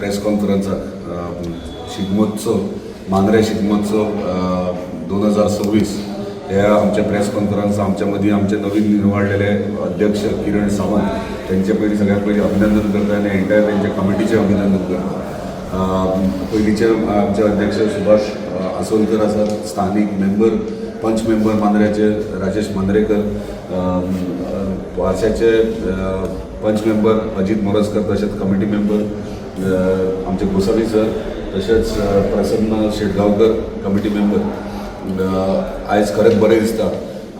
Press conference Shigmotsav Mandrem Shigmotsav 2026 ह्या आमच्या press conference आमच्या मदीं आमचे नवीन निवडलेले अध्यक्ष किरण सावंत त्यांचे पयलीं सगळ्यात पयलीं अभिनंदन करता आनी एंटायर त्यांच्या कमिटीचे अभिनंदन करता। पयलींचे आमचे अध्यक्ष सुभाष आसोलकर आसात, स्थानिक मेंबर पंच मेंबर मांद्र्याचे राजेश मांद्रेकर, वार्षाचे पंच मेंबर अजित मोरजकर, तसेच कमिटी मेंबर आमचे गोसावी सर, तसेच प्रसन्न शेटगांवकर कमिटी मेंबर। आयज खरेंच बरें दिसता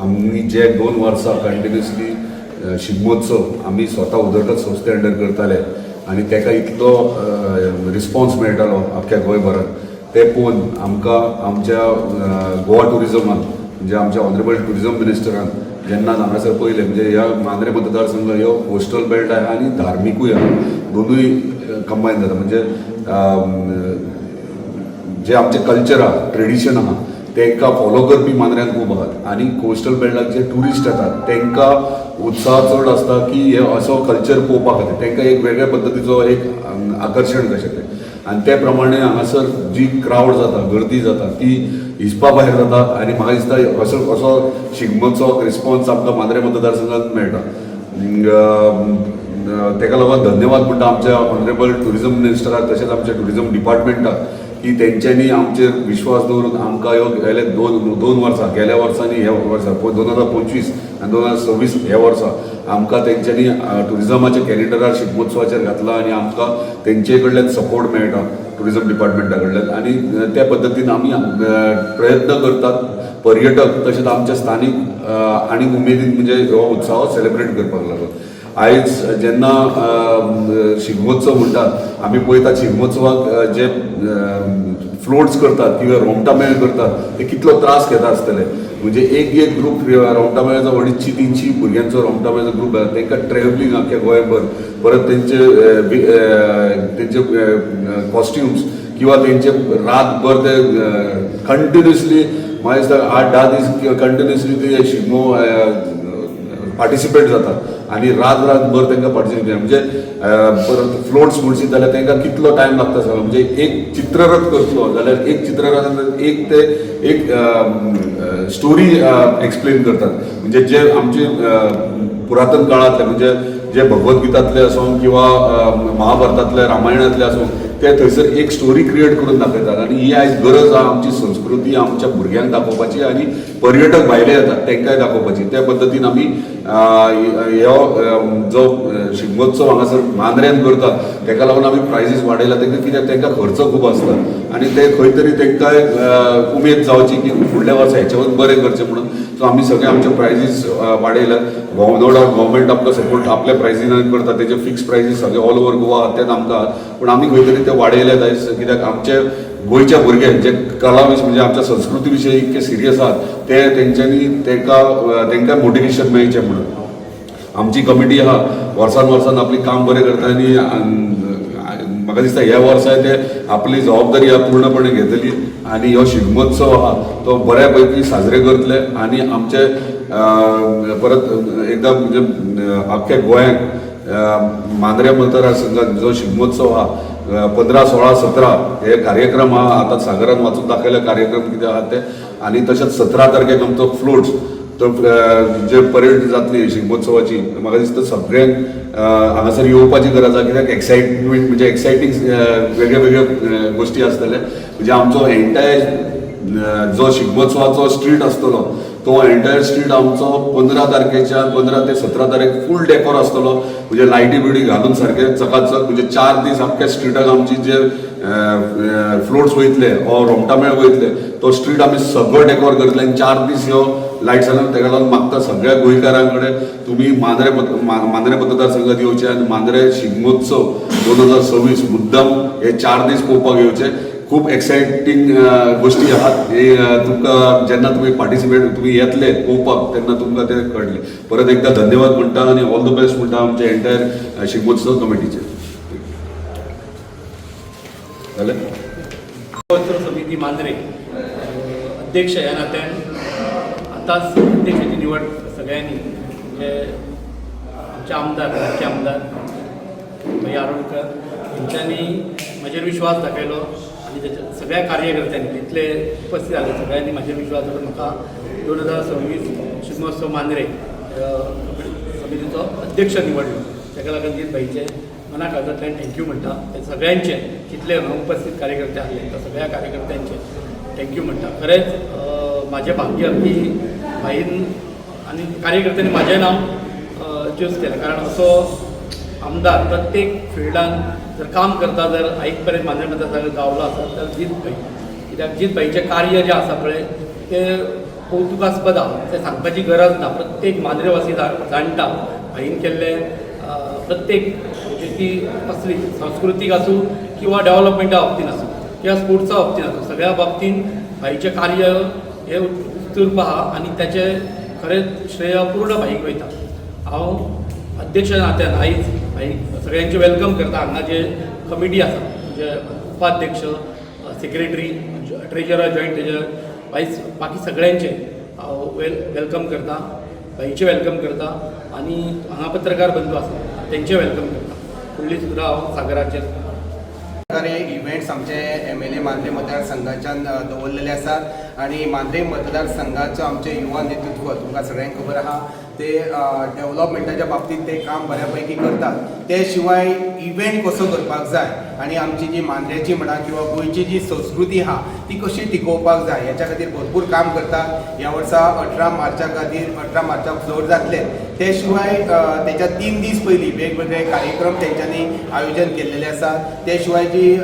आमी जे 2 वर्सां कंटिन्युअसली शिगमोत्सव आमी स्वता उदरगत संस्थे अंडर करताले आनी ताका इतलो रिस्पॉन्स मेळटालो अख्ख्या गोंयभरात, ते पळोवन आमकां आमच्या गोवा टुरिजमान म्हणजे आमच्या ऑनरेबल टुरिजम मिनिस्टरान जेन्ना हांगासर पयलें म्हणजे ह्या मांद्रे मतदारसंघ ह्यो कोस्टल बेल्ट आहे आनी धार्मिकूय आहे, दोनूय कंबायन जाता। म्हणजे जे आमचे कल्चर आहा ट्रेडिशन आहा तांकां फॉलो करपी मांद्र्यान खूब आहात आनी कोस्टल बेल्टाक जे ट्युरिस्ट येतात तांकां उत्साह चड आसता की हे असो कल्चर पळोवपा खातीर, तांकां एक वेगळ्या पद्दतीचो एक आकर्शण कशें तें, आनी त्या प्रमाणे हांगासर जी क्रावड जाता गर्दी जाता ती हिसपा भायर जाता आनी म्हाका दिसता असो शिगमोत्सवाक रिस्पॉन्स आमकां मांद्रे मतदारसंघात मेळटा। ताका लागून धन्यवाद म्हणटा आमच्या ऑनरेबल टुरिजम मिनिस्टराक तशेंच आमच्या टुरिजम डिपार्टमेंटाक की तेंच्यांनी आमचेर विश्वास दवरून आमकां ह्यो गेले दोन वर्सां गेल्या वर्सांनी ह्या वर्सा 2025 आनी 2026 ह्या वर्सा आमकां तेंच्यांनी टुरिजमाच्या कॅलेंडरार शिगमोत्सवाचेर घातला आनी आमकां तेंचे कडल्यान सपोर्ट मेळटा टुरिजम डिपार्टमेंटा कडल्यान आनी त्या पद्दतीन आमी प्रयत्न करतात पर्यटक तशेंच आमच्या स्थानीक आनी उमेदीन म्हणजे हो उत्सव सेलिब्रेट करपाक लागून। आयज जेन्ना शिगमोत्सव म्हणटात आमी पळयतात शिगमोत्सवाक जे फ्लोट्स करतात किंवा रोमटामेळ करतात ते कितलो त्रास घेता आसतले, म्हणजे एक ग्रूप रोमटामेळाचो 250-300 भुरग्यांचो रोमटामेळाचो ग्रूप आसा तांकां ट्रॅव्हलिंग आख्या गोंयभर परत तेंचे कॉस्ट्युम्स किंवा तेंचे रातभर ते कंटिन्युअसली म्हाका दिसता 8-10 दीस कंटिन्युअसली ते शिगमो पार्टिसिपेट जातात आनी रातभर तांकां पार्टिसिपेट म्हणजे परत फ्लोट्स म्हणशीत जाल्यार तांकां कितलो टायम लागता सगळो, म्हणजे एक चित्ररथ करतलो जाल्यार एक चित्ररथान एक स्टोरी एक्सप्लेन करतात, म्हणजे जे आमचे पुरातन काळांतले म्हणजे जे भगवद्गीतांतले आसूं किंवा महाभारतांतले रामायणांतले आसूं ते थंयसर एक स्टोरी क्रिएट करून दाखयतात आनी ही आयज गरज आहा आमची संस्कृती आमच्या भुरग्यांक दाखोवपाची आनी पर्यटक भायले येतात तांकांय दाखोवपाची। त्या पद्दतीन आमी ह्यो जो शिगमोत्सव हांगासर मांद्र्यान करतात ताका लागून आमी प्रायजीस वाडयला कित्याक तांकां खर्च खूब आसता आनी ते खंय तरी तांकांय उमेद जावची की फुडल्या वर्सा हेच्या बरें करचें म्हणून, सो आमी सगळे आमचे प्रायजीस वाडयल्यात। नो डावट गव्हर्मेंट आमकां सपोर्ट आपल्या प्रायजीन करता, तेजे फिक्स प्रायजीस सगळे ऑल ओव्हर गोवा तेच आमकां, पूण आमी खंय तरी ते वाडयल्यात आयज कित्याक आमचे गोंयच्या भुरगे जे कला म्हणजे आमच्या संस्कृती विशयी इतके सिरियस आहात ते तेंच्यांनी तांकां मोटिवेशन मेळचें म्हणून आमची कमिटी आहा वर्सान आपली काम बरें करता आनी म्हाका दिसता ह्या वर्सा ते आपली जबाबदारी पूर्णपणे घेतली आनी हो शिगमोत्सव आहा तो बऱ्या पैकी साजरे करतले आनी आमचे परत एकदा म्हणजे अख्ख्या गोंयांत मांद्रे मतदारसंघात जो शिगमोत्सव आहा 15, 16, 17 हे कार्यक्रम आहा, आतां सागरान वाचून दाखयले कार्यक्रम कितें आहा ते, आनी तशेंच 17 तारखेक आमचो फ्लोट्स तो जे परेड जातली शिगमोत्सवाची म्हाका दिसता सगळ्यांक हांगासर येवपाची गरज आसा कित्याक एक्सायटमेंट म्हणजे एक्सायटींग वेगळे गोश्टी आसतले, म्हणजे आमचो एंटायर जो शिगमोत्सवाचो स्ट्रीट आसतलो तो एंटायर स्ट्रीट आमचो 15 तारखेच्यान 15 ते 17 तारीख फूल डेकोर आसतलो, म्हणजे लायटी बिटी घालून सारके चकाचक, म्हणजे 4 दीस अख्ख्या स्ट्रीटाक आमची जे फ्लोट्स वयतले वा रोमटामेळ वयतले तो स्ट्रीट आमी सगळो डेकोर करतले आनी 4 दीस ह्यो लायट्स घालून ताका लागून मागता सगळ्या गोंयकारां कडेन तुमी मांद्रे मतदारसंघात येवचे आनी मांद्रे शिगमोत्सव 2026 मुद्दम हे 4 दीस पळोवपाक येवचे। खूब एक्सायटींग गोश्टी आहात, हे तुमकां जेन्ना तुमी पार्टिसिपेट तुमी येतले पळोवपाक तेन्ना तुमकां ते कळटले। परत एकदा धन्यवाद म्हणटा आनी ऑल द बेस्ट म्हणटा आमच्या एंटायर शिगमोत्सव कमिटीचे। जालें? समिती मांद्रे अध्यक्ष ह्या नात्यान आतांच अध्यक्षाची निवड सगळ्यांनी म्हणजे आमचे आमदार मुख्य आमदार आरोलकर तेंच्यांनी म्हजेर विश्वास दाखयलो आनी तेच्या सगळ्या कार्यकर्त्यांनी जितले उपस्थित जाले सगळ्यांनी म्हजेर विश्वास दवरून म्हाका 2026 शिगमोत्सव मांद्रे समितीचो अध्यक्ष निवडलो. ताका लागून जीत भाईचे मना काळजांतल्यान थँक्यू म्हणटा. ते सगळ्यांचे जितले हांगा उपस्थित कार्यकर्ते आसले त्या सगळ्या कार्यकर्त्यांचे थँक्यू म्हणटा. खरेंच म्हाजें भाग्य की भाईन आनी कार्यकर्त्यांनी म्हाजें नांव चूज केलें. कारण असो आमदार प्रत्येक फिल्डान जर काम करता जर आयज पर्यंत मांद्रे मतदारसंघात गावलो आसा तर जीत भाई. कित्याक जीत भाईचें कार्य जें आसा पळय तें कौतुकास्पद आहा. तें सांगपाची गरज ना. प्रत्येक मांद्रेवासी जाणटा भाईन केल्ले प्रत्येक म्हणजे ती कसली संस्कृतीक आसूं किंवा डेव्हलपमेंटा बाबतीन आसूं किंवा स्पोर्ट्सा बाबतीन आसूं सगळ्या बाबतीन भाईचें कार्य हें उत्तुर्प आहा आनी तेचें खरेंच श्रेय पूर्ण भाईक वयता. हांव अध्यक्ष नात्यान आयज भाईक सगळ्यांचे वेलकम करता. हांगा जे कमिटी आसा म्हणजे उपाध्यक्ष सेक्रेटरी ट्रेजरर जॉयंट ट्रेजरर वायस बाकी सगळ्यांचे हांव वेलकम करता. भाईचे वेलकम करता आनी हांगा पत्रकार बंधू आसा तेंचे वेलकम करता. फुडली सुद्दां हांव सागराचेर इव्हेंट्स आमचे MLA मांद्रे मतदारसंघाच्यान दवरलेले आसात आनी मांद्रे मतदारसंघाचो आमचे युवा नेतृत्व तुमकां सगळ्यांक खबर आहा ते डेव्हलपमेंटाच्या बाबतीत ते काम बऱ्यापैकी करतात. ते शिवाय इव्हेंट कसो करपाक जाय आनी आमची जी मांद्रेची म्हणा किंवा गोंयची जी संस्कृती आहा ती कशी टिकोवपाक जाय ह्याच्या खातीर भरपूर काम करतात. ह्या वर्सा 18 मार्चाक फ्लोट जातले. ते शिवाय त्याच्या 3 दीस पयलीं वेगवेगळे कार्यक्रम तेंच्यांनी आयोजन केल्लेले आसात. ते शिवाय जी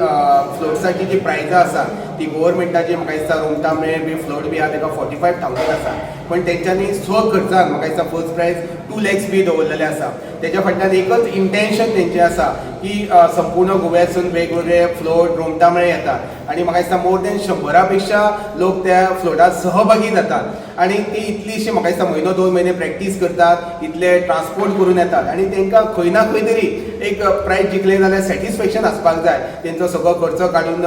फ्लोट्साची जी प्रायजां आसा ती गव्हर्मेंटाची म्हाका दिसता रोमटामेळ बी फ्लोट बी आहा ताका 45,000 आसा. पण तेंच्यांनी स्वखर्चान म्हाका दिसता फर्स्ट प्रायज 2 lakhs बी दवरलेले आसा. तेच्या फाटल्यान एकच इंटेन्शन तेंचें आसा की संपूर्ण गोव्यासून वेगवेगळे फ्लोट रोमटामेळ येतात आनी म्हाका दिसता मोर दॅन 100 पेक्षा लोक त्या फ्लोटात सहभागी जातात आनी ती इतलीशी म्हाका दिसता म्हयनो 2 म्हयने प्रॅक्टीस करतात इतले ट्रान्सपोर्ट करून येतात आनी तांकां खंय ना खंय तरी एक प्रायज जिखले जाल्यार सॅटिस्फॅक्शन आसपाक जाय तेंचो सगळो खर्च काडून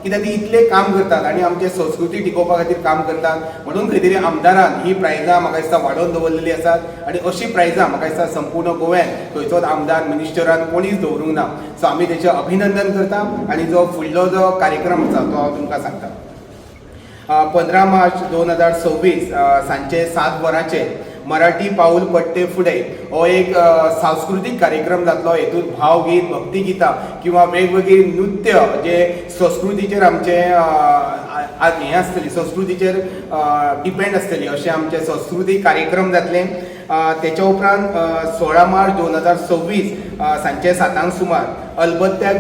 कित्याक ती इतले काम करतात आनी आमची संस्कृती टिकोवपा खातीर काम करतात. म्हणून खंय तरी आमदारान ही प्रायजां म्हाका दिसता वाडोवन दवरलेली आसात आनी अशी प्रायजां म्हाका दिसता संपूर्ण गोव्यान खंयचोच आमदार मिनिस्टरान कोणीच दवरूंक ना. सो आमी तेचें अभिनंदन करता आनी जो फुडलो जो कार्यक्रम आसा तो हांव तुमकां सांगता. 15 मार्च 2026 सांजचे 7 वरांचेर मराठी पाऊल पडटे फुडें हो एक सांस्कृतीक कार्यक्रम जातलो. हेतूंत भावगीत भक्तिगितां किंवा वेगवेगळी नृत्य जे संस्कृतीचेर आमचे हें आसतली संस्कृतीचेर डिपेंड आसतली अशें आमचे संस्कृतीक कार्यक्रम जातले. तेच्या उपरांत 16 मार्च 2026 सांजचे 7 सुमार अलबत्त्या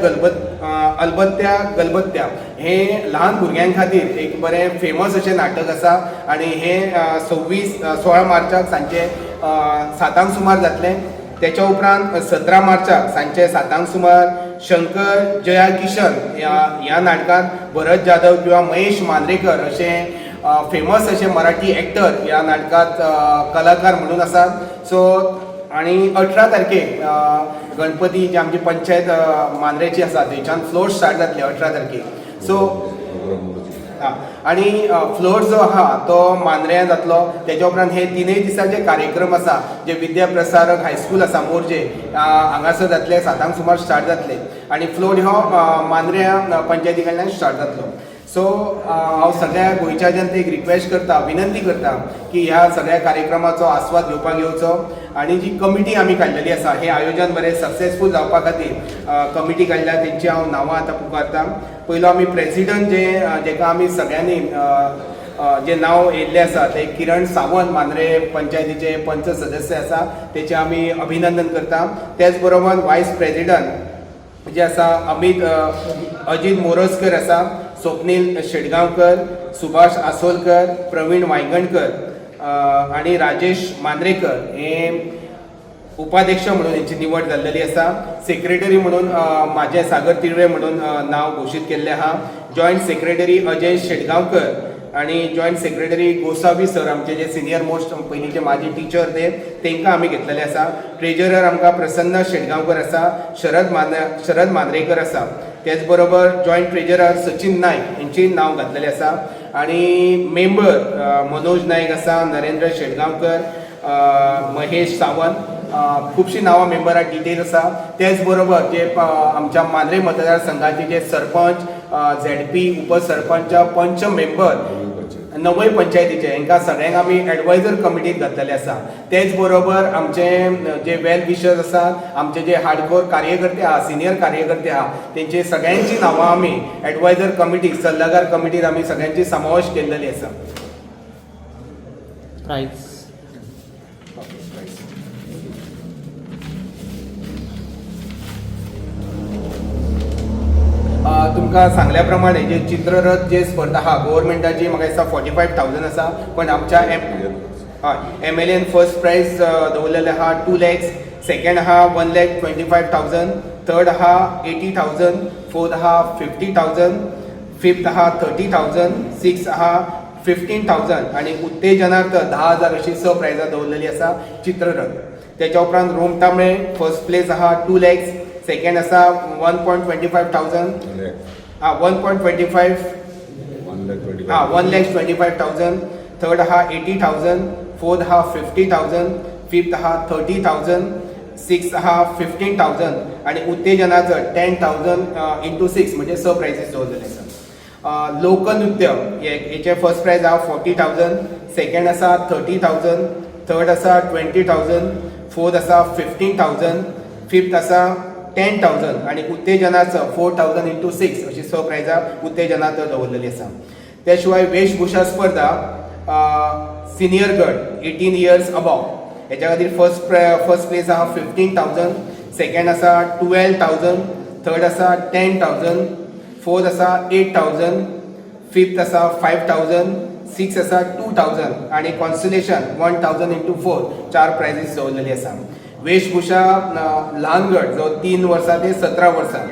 गलबत्त्या हें ल्हान भुरग्यां खातीर एक बरें फेमस अशें नाटक आसा आनी हें 16 मार्चाक सांजचे 7 सुमार जातलें. तेच्या उपरांत 17 मार्चाक सांजचे 7 सुमार शंकर जया किशन ह्या नाटकांत भरत जाधव किंवा महेश मांद्रेकर अशें फेमस अशे मराठी एक्टर ह्या नाटकांत कलाकार म्हणून आसात. सो आनी 18 तारखेक गणपती जी आमची पंचायत मांद्रेची आसा थंयच्यान फ्लोट स्टार्ट जातले 18 तारखेक. सो आनी फ्लोट जो आहा तो मांद्र्यां जातलो. तेच्या उपरांत हे 3 दिसाचे कार्यक्रम आसा जे विद्या प्रसारक हायस्कूल आसा मोरजे हांगासर जातले 7 सुमार स्टार्ट जातले आनी फ्लोट हो मांद्र्यां पंचायती कडल्यान स्टार्ट जातलो. सो हांव सगळ्या गोंयच्याच्यांत एक रिक्वेस्ट करता विनंती करता की ह्या सगळ्या कार्यक्रमाचो आस्वाद घेवपाक येवचो आनी जी कमिटी आमी काडलेली आसा हें आयोजन बरें सक्सेसफूल जावपा खातीर कमिटी काडल्या तेंची हांव नांवां आतां पुकारतां. पयलो आमी प्रेसिडंट जेका आमी सगळ्यांनी जे नांव येयल्लें आसा ते किरण सावंत मांद्रे पंचायतीचे पंच सदस्य आसा तेचें आमी अभिनंदन करता. तेच बरोबर वायस प्रेसिडंट जे आसा अजीत मोरजकर आसा, स्वप्नील शेटगांवकर, सुभाष आसोलकर, प्रवीण वांयगणकर आनी राजेश मांद्रेकर हे उपाध्यक्ष म्हणून हेंची निवड जाल्लेली आसा. सेक्रेटरी म्हणून म्हाजें सागर तिळवे म्हणून नांव घोशीत केल्लें आहा. जॉयंट सेक्रेटरी अजय शेटगांवकर आनी जॉयंट सेक्रेटरी गोसावी सर आमचे जे सिनियर मोस्ट पयलींचे माझे टीचर तांकां आमी घेतलेले आसा. ट्रेजरर आमकां प्रसन्न शेटगांवकर आसा, शरद मांद्रेकर आसा. तेच बरोबर जॉयंट ट्रेजरर सचिन नायक हेंची नांव घातलेलें आसा आनी मेंबर मनोज नायक आसा, नरेंद्र शेटगांवकर, महेश सावंत खुबशीं नांवां मेंबरां डिटेल आसा. तेच बरोबर जे आमच्या मांद्रे मतदारसंघाचे जे सरपंच, ZP, उपसरपंच, पंच मेंबर, नवय पंचायतीचे हांकां सगळ्यांक आमी एडवायजर कमिटीत घातलेले आसा. तेच बरोबर आमचे जे वेल विशर्स आसात, आमचे जे हार्डकोर कार्यकर्ते आहा, सिनियर कार्यकर्ते आहा, तेंचे सगळ्यांची नांवां आमी एडवायजर कमिटी, सल्लागार कमिटीत आमी सगळ्यांची समावेश केलेली आसा. प्राइस तुमकां सांगल्या प्रमाणे जे चित्ररथ जे स्पर्धा आहा गव्हर्मेंटाची म्हाका दिसता 45,000 आसा, पण आमच्या MLAन फर्स्ट प्रायज दवरलेले आहा 2 lakhs, सेकंड आहा 1,25,000, थर्ड आहा 80,000, फोर्थ आहा 50,000, फिफ्थ आहा 30,000, सिक्स्थ आहा 15,000 आणि उत्तेजनार्थ 10,000 अशी 6 प्रायजां दवरलेली आसा चित्ररथ. त्याच्या उपरांत रोम तांबळे फर्स्ट प्लेस आहा 2 lakhs, सेकंड आसा 1,25,000, 1,25,000, थर्ड आहा 80,000, फोर्थ आहा 50,000, फिफ्थ आहा 30,000, सिक्स्थ आहा 15,000 आणि उत्तेजनाचं 10,000 into 6 म्हणजे 6 प्रायजीस दवरलेले आसा. लोकनृत्य हेचे फर्स्ट प्रायज आहा 40,000, सेकंड आसा 30,000, थर्ड आसा 20,000, फोर्थ आसा 15,000, फिफ्थ आसा 10,000 आणि उत्तेजनाचं 4,000 into 6 अशी 6 प्रायजां उत्तेजनात दवरलेली आसा. त्या शिवाय वेशभूषा स्पर्धा सिनियर गट 18 years अबव हेच्या खातीर फर्स्ट प्लेस आहा 15,000, सेकंड आसा 12,000, थर्ड आसा 10,000, फोर्थ आसा 8,000, फिफ्थ आसा 5,000, सिक्स्थ आसा 2,000 आणि कॉन्सुलेशन 1,000 into 4 4 प्रायजीस दवरलेली आसा. वेशभूषा ल्हान गट जो 3 वर्सां ते 17 वर्सां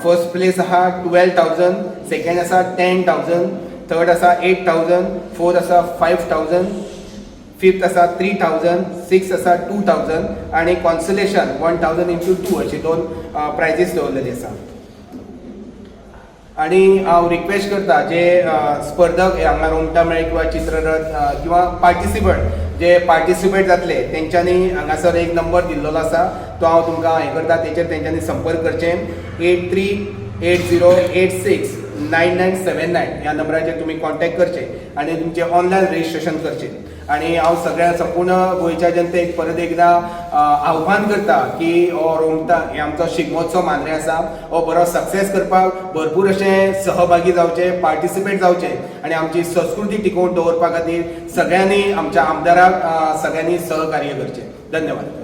फर्स्ट प्लेस आहा 12,000, सेकंड आसा 10,000, थर्ड आसा 8,000, फोर्थ आसा 5,000, फिफ्थ आसा 3,000, सिक्स्थ आसा 2,000 आणि कॉन्सुलेशन 1,000 into 2 अशी 2 प्रायजीस दवरलेली आसा. आणि हांव रिक्वेस्ट करता जे स्पर्धक हांगा रोमटा मेळे किंवा चित्ररथ किंवा पार्टिसिपेट जातले तेंच्यांनी हांगासर एक नंबर दिल्लो आसा, तो हांव तुमकां हें करता, तेचेर तेंच्यांनी संपर्क करचें. 8380869979 ह्या नंबराचेर तुमी कॉन्टॅक्ट करचे आणि तुमचें ऑनलायन रजिस्ट्रेशन करचें. आणि हांव सगळ्या संपूर्ण गोंयच्या जनतेक परत एकदा आव्हान करता की हो रोमटा हे आमचो शिगमोत्सव मांद्रे आसा, हो बरो सक्सेस करपाक भरपूर अशे सहभागी जावचे, पार्टिसिपेट जावचे आणि आमची संस्कृती टिकोवन दवरपा खातीर सगळ्यांनी आमच्या आमदाराक सगळ्यांनी सहकार्य करचें. धन्यवाद.